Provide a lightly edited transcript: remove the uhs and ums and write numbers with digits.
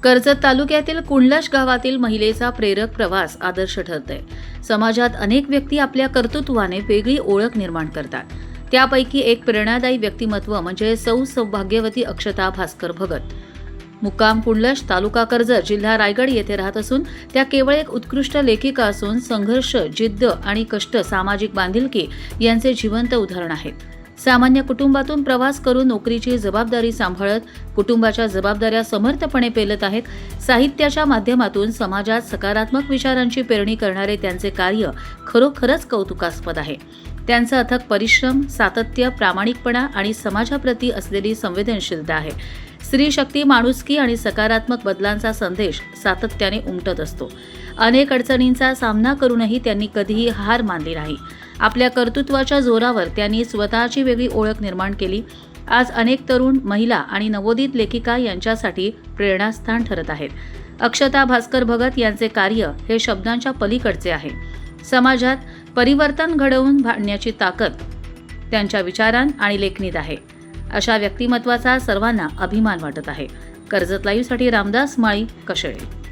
कर्जत तालुक्यातील कुंडलाश गावातील महिलेचा प्रेरक प्रवास आदर्श ठरतोय। समाजात अनेक व्यक्ती आपल्या कर्तृत्वाने वेगळी ओळख निर्माण करतात। त्यापैकी एक प्रेरणादायी व्यक्तिमत्व म्हणजे सौभाग्यवती अक्षता भास्कर भगत। मुक्काम कुंडलाश, तालुका कर्जत, जिल्हा रायगड येथे राहत असून त्या केवळ एक उत्कृष्ट लेखिका असून संघर्ष, जिद्द आणि कष्ट, सामाजिक बांधिलकी यांचे जिवंत उदाहरण आहेत। सामान्य कुटुंबातून प्रवास करून नोकरीची जबाबदारी सांभाळत कुटुंबाच्या जबाबदाऱ्या समर्थपणे पेलत आहेत। साहित्याच्या माध्यमातून समाजात सकारात्मक विचारांची पेरणी करणारे त्यांचे कार्य खरोखरच कौतुकास्पद आहे। त्यांचा अथक परिश्रम, सातत्य, प्रामाणिकपणा आणि समाजाप्रती असलेली संवेदनशीलता आहे। स्त्री शक्ती, माणुसकी आणि सकारात्मक बदलांचा संदेश सातत्याने उमटत असतो। अनेक अडचणींचा सामना करूनही त्यांनी कधीही हार मानली नाही। आपल्या कर्तृत्वाच्या जोरावर त्यांनी स्वतःची वेगळी ओळख निर्माण केली। आज अनेक तरुण, महिला आणि नवोदित लेखिका यांच्यासाठी प्रेरणास्थान ठरत आहेत। अक्षता भास्कर भगत यांचे कार्य हे शब्दांच्या पलीकडचे आहे। समाजात परिवर्तन घडवून आणण्याची ताकद त्यांच्या विचारांत आणि लेखणीत आहे। अशा व्यक्तिमत्वाचा सर्वांना अभिमान वाटत आहे। कर्जत लाईव्हसाठी रामदास माळी, कशेळे।